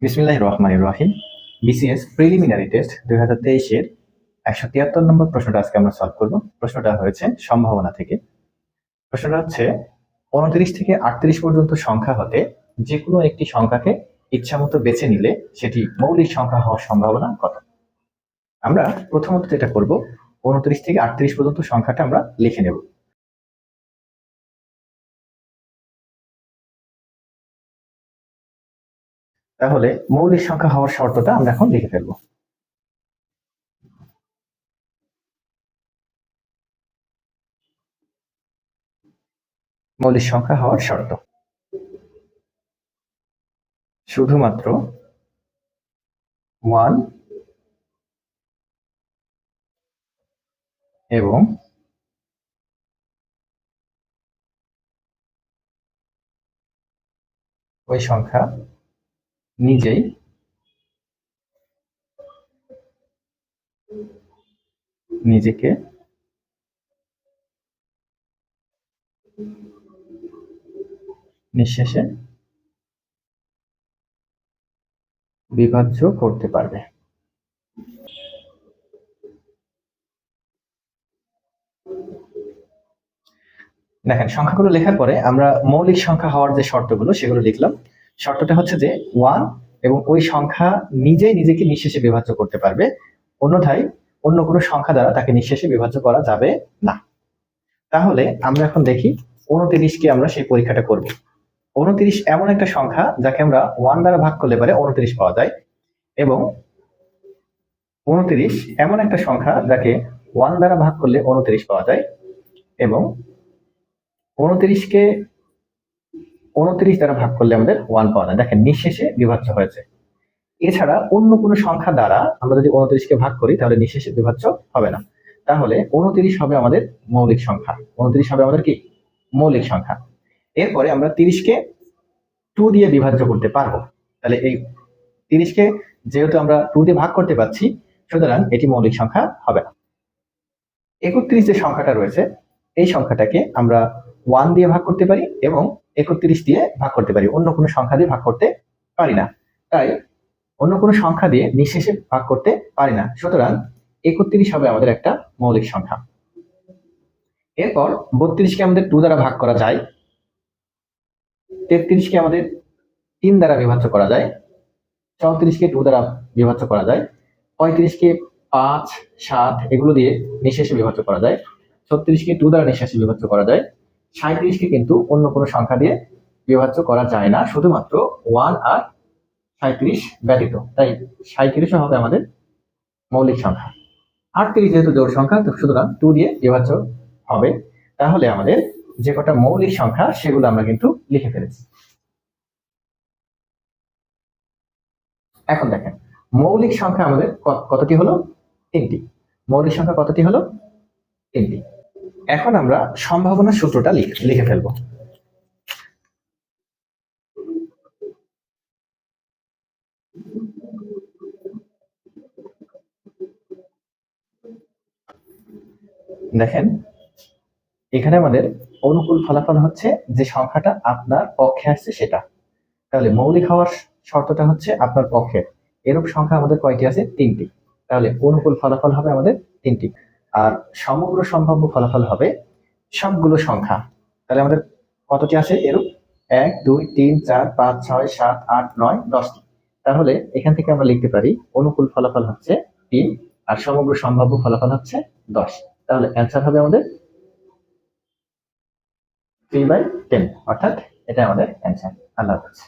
বিসমিল্লাহির রহমানির রহিম। BCS preliminary test 2023-এর 173 নম্বর প্রশ্নটা আজকে আমরা সলভ করব। প্রশ্নটা হয়েছে সম্ভাবনা থেকে। প্রশ্নটা হচ্ছে 29 থেকে 38 পর্যন্ত সংখ্যা হতে যে কোনো একটি সংখ্যাকে ইচ্ছামতো বেছে নিলে সেটি মৌলিক সংখ্যা হওয়ার সম্ভাবনা কত? আমরা প্রথমত যেটা করব, 29 থেকে 38 পর্যন্ত সংখ্যাটা আমরা লিখে নেব। তাহলে মৌলিক সংখ্যা হওয়ার শর্তটা আমরা এখন লিখে ফেলব। মৌলিক সংখ্যা হওয়ার শর্ত: শুধুমাত্র 1 এবং ওই সংখ্যা নিজেই নিজেকে নিঃশেষে বিভাজ্য করতে পারবে। দেখেন, সংখ্যাগুলো লেখার পরে আমরা মৌলিক সংখ্যা হওয়ার যে শর্তগুলো সেগুলো লিখলাম। শর্তটা হচ্ছে যে 1 এবং ওই সংখ্যা নিজেই নিজেকে নিঃশেষে বিভাজ্য করতে পারবে, অন্যথায় অন্য কোনো সংখ্যা দ্বারা তাকে নিঃশেষে বিভাজ্য করা যাবে না। তাহলে আমরা এখন দেখি 29-কে আমরা সেই পরীক্ষাটা করব। 29 এমন একটা সংখ্যা যাকে আমরা 1 দ্বারা ভাগ করলে পারে 29 পাওয়া যায়, এবং 29 এমন একটা সংখ্যা যাকে 1 দ্বারা ভাগ করলে 29 পাওয়া যায়, এবং 29-কে 29 দ্বারা ভাগ করলে আমাদের 1 পাওয়া যায়। দেখেন, নিঃশেষে বিভাজ্য হয়েছে। এছাড়া অন্য কোনো সংখ্যা দ্বারা আমরা যদি 29-কে ভাগ করি তাহলে নিঃশেষে বিভাজ্য হবে না। তাহলে 29 হবে আমাদের মৌলিক সংখ্যা। 29 হবে আমাদের কি মৌলিক সংখ্যা। এরপরে আমরা 30-কে 2 দিয়ে বিভাজ্য করতে পারবো। তাহলে এই 30-কে যেহেতু আমরা 2 দিয়ে ভাগ করতে পারছি, সুতরাং এটি মৌলিক সংখ্যা হবে না। 31 যে সংখ্যাটা রয়েছে এই সংখ্যাটাকে আমরা 1 দিয়ে ভাগ করতে পারি এবং 31 দিয়ে ভাগ করতে পারি, অন্য কোনো সংখ্যা দিয়ে ভাগ করতে পারি না। তাই অন্য কোনো সংখ্যা দিয়ে নিঃশেষে ভাগ করতে পারি না, সুতরাং 31 হবে আমাদের একটা মৌলিক সংখ্যা। এরপর 32-কে আমাদের 2 দ্বারা ভাগ করা যায়, 33-কে আমাদের 3 দ্বারা বিভাজ্য করা যায়, 34-কে 2 দ্বারা বিভাজ্য করা যায়, 35-কে 5, 7 এগুলো দিয়ে নিঃশেষে বিভাজ্য করা যায়, 36-কে 2 দ্বারা নিঃশেষে বিভাজ্য করা যায়, 37-কে কিন্তু অন্য কোনো সংখ্যা দিয়ে বিভাজ্য করা যায় না, শুধুমাত্র 1 আর 37 ব্যতীত। তাই 37 হবে আমাদের মৌলিক সংখ্যা। 38 যেহেতু জোড় সংখ্যা, তো সুতরাং 2 দিয়ে বিভাজ্য হবে। তাহলে আমাদের যে কটা মৌলিক সংখ্যা সেগুলো আমরা কিন্তু লিখে ফেলেছি। এখন দেখেন, মৌলিক সংখ্যা আমাদের কতটি হলো? 3টি। মৌলিক সংখ্যা কতটি হলো? 3টি। এখন আমরা সম্ভাবনা সূত্রটা লিখে ফেলবো। দেখেন, এখানে আমাদের অনুকূল ফলাফল হচ্ছে যে সংখ্যাটা আপনার পক্ষে আসছে সেটা। তাহলে মৌলিক হওয়ার শর্তটা হচ্ছে আপনার পক্ষে। এরূপ সংখ্যা আমাদের কয়টি আছে? 3টি। তাহলে অনুকূল ফলাফল হবে আমাদের 3টি। আর সমগ্র সম্ভাব্য ফলাফল হবে সবগুলো সংখ্যা। তাহলে আমাদের কতটি আছে এরূপ? 1, 2, 3, 4, 5, 6, 7, 8, 9, 10টি। তাহলে এখান থেকে আমরা লিখতে পারি অনুকূল ফলাফল হচ্ছে 3 আর সমগ্র সম্ভাব্য ফলাফল হচ্ছে 10। তাহলে অ্যান্সার হবে আমাদের 3/10, অর্থাৎ এটা আমাদের অ্যান্সার। আল্লাহ হাফেজ।